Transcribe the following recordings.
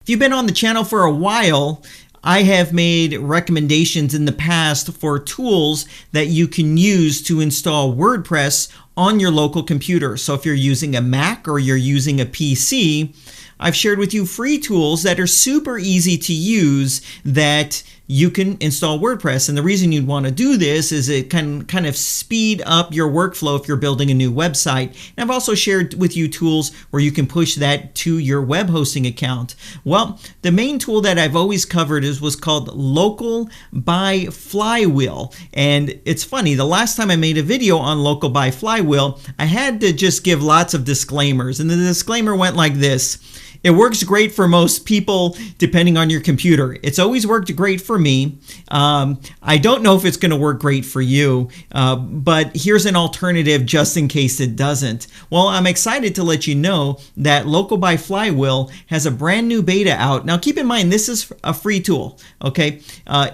If you've been on the channel for a while, I have made recommendations in the past for tools that you can use to install WordPress on your local computer. So if you're using a Mac or you're using a PC, I've shared with you free tools that are super easy to use that you can install WordPress. And the reason you'd want to do this is it can kind of speed up your workflow if you're building a new website. And I've also shared with you tools where you can push that to your web hosting account. Well, the main tool that I've always covered was called Local By Flywheel. And it's funny, the last time I made a video on Local By Flywheel, I had to just give lots of disclaimers. And the disclaimer went like this. It works great for most people depending on your computer. It's always worked great for me. I don't know if it's going to work great for you, but here's an alternative just in case it doesn't. Well, I'm excited to let you know that Local By Flywheel has a brand new beta out. Now keep in mind, this is a free tool, okay?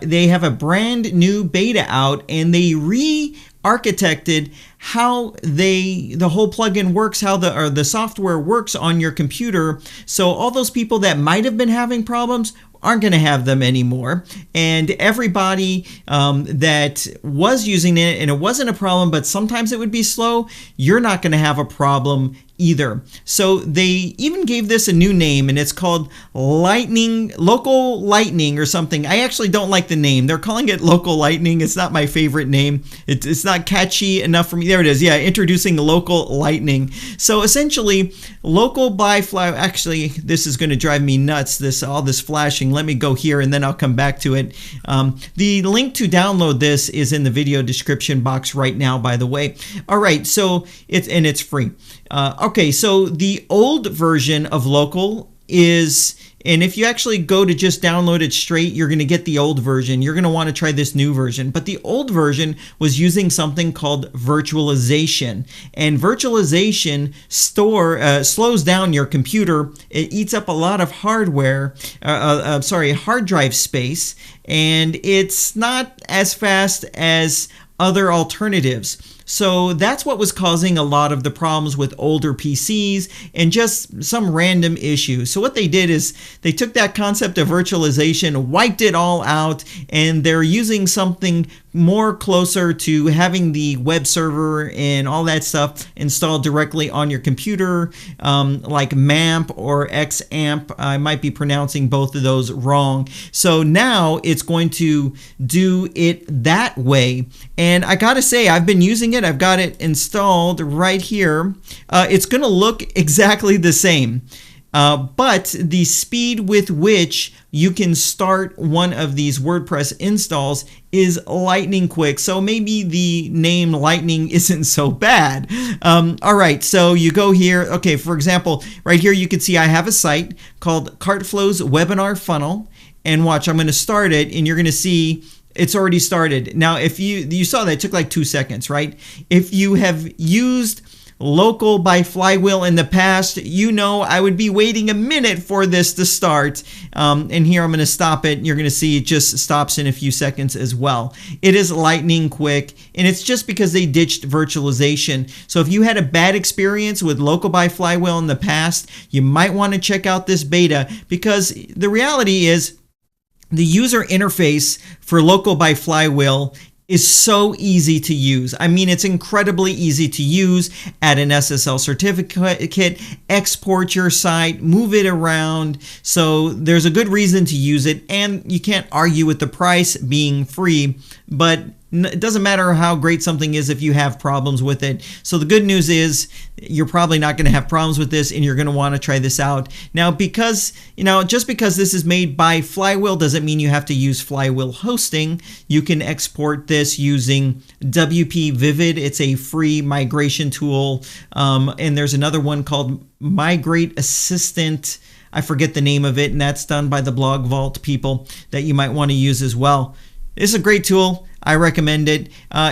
They have a brand new beta out and they re-architected how the whole plugin works, how the software works on your computer. So all those people that might have been having problems aren't going to have them anymore. And everybody that was using it and it wasn't a problem, but sometimes it would be slow, you're not going to have a problem either. So they even gave this a new name and it's called Local Lightning or something. I actually don't like the name. They're calling it Local Lightning. It's not my favorite name. It's not catchy enough for me. There it is. Yeah, introducing Local Lightning. So essentially, Local By Flywheel. Actually, this is going to drive me nuts. All this flashing. Let me go here and then I'll come back to it. The link to download this is in the video description box right now, by the way. All right, so it's free. Okay, so the old version of Local is, and if you actually go to just download it straight, you're going to get the old version. You're going to want to try this new version. But the old version was using something called virtualization. And virtualization slows down your computer. It eats up a lot of hard drive space. And it's not as fast as other alternatives. So that's what was causing a lot of the problems with older PCs and just some random issues. So what they did is they took that concept of virtualization, wiped it all out, and they're using something more closer to having the web server and all that stuff installed directly on your computer, like MAMP or XAMPP. I might be pronouncing both of those wrong. So now it's going to do it that way. And I gotta say, I've been using it. I've got it installed right here. It's going to look exactly the same. But the speed with which you can start one of these WordPress installs is lightning quick. So maybe the name Lightning isn't so bad. All right, so you go here. Okay, for example, right here you can see I have a site called Cartflow's Webinar Funnel. And watch, I'm going to start it and you're going to see it's already started. Now, if you saw that it took like 2 seconds, right? If you have used Local By Flywheel in the past, you know I would be waiting a minute for this to start. And here I'm going to stop it. You're going to see it just stops in a few seconds as well. It is lightning quick, and it's just because they ditched virtualization. So if you had a bad experience with Local By Flywheel in the past, you might want to check out this beta, because the reality is the user interface for Local By Flywheel is so easy to use. I mean, it's incredibly easy to use. Add an SSL certificate, export your site, move it around. So there's a good reason to use it, and you can't argue with the price being free, but it doesn't matter how great something is if you have problems with it. So the good news is you're probably not going to have problems with this, and you're going to want to try this out. Now, because, just because this is made by Flywheel doesn't mean you have to use Flywheel hosting. You can export this using WP Vivid. It's a free migration tool. And there's another one called Migrate Assistant. I forget the name of it, and that's done by the Blog Vault people that you might want to use as well. This is a great tool. I recommend it.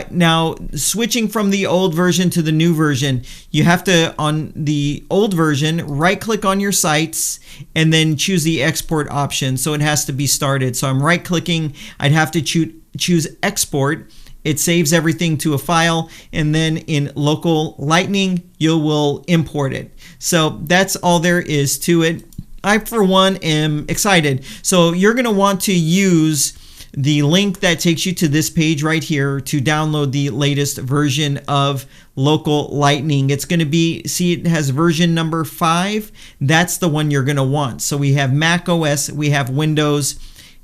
Now, switching from the old version to the new version, you have to, on the old version, right-click on your sites and then choose the export option. So it has to be started. So I'm right-clicking. I'd have to choose export. It saves everything to a file, and then in Local Lightning, you will import it. So that's all there is to it. I, for one, am excited. So you're going to want to use the link that takes you to this page right here to download the latest version of Local Lightning. It's going to be, see, it has version number 5. That's the one you're going to want. So we have Mac OS, we have Windows,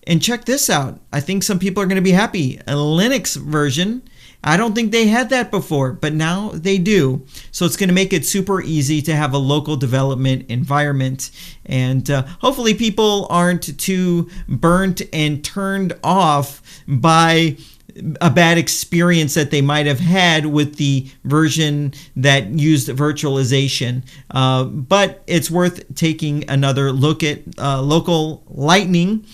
and check this out. I think some people are going to be happy. A Linux version. I don't think they had that before, but now they do. So it's going to make it super easy to have a local development environment. And hopefully people aren't too burnt and turned off by a bad experience that they might have had with the version that used virtualization. But it's worth taking another look at Local Lightning.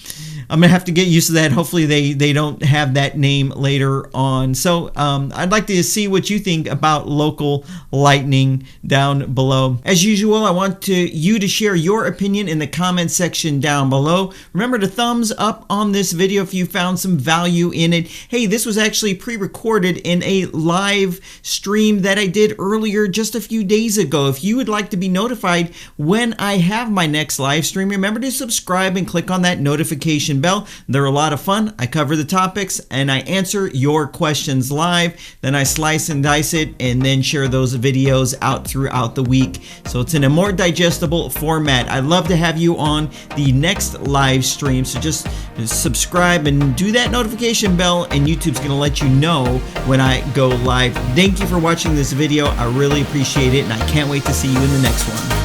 I'm going to have to get used to that. Hopefully they don't have that name later on. So I'd like to see what you think about Local Lightning down below. As usual, I want you to share your opinion in the comment section down below. Remember to thumbs up on this video if you found some value in it. Hey, this was actually pre-recorded in a live stream that I did earlier just a few days ago. If you would like to be notified when I have my next live stream, remember to subscribe and click on that notification bell. They're a lot of fun. I cover the topics and I answer your questions live. Then I slice and dice it and then share those videos out throughout the week. So it's in a more digestible format. I'd love to have you on the next live stream. So just subscribe and do that notification bell, and YouTube's going to let you know when I go live. Thank you for watching this video. I really appreciate it, and I can't wait to see you in the next one.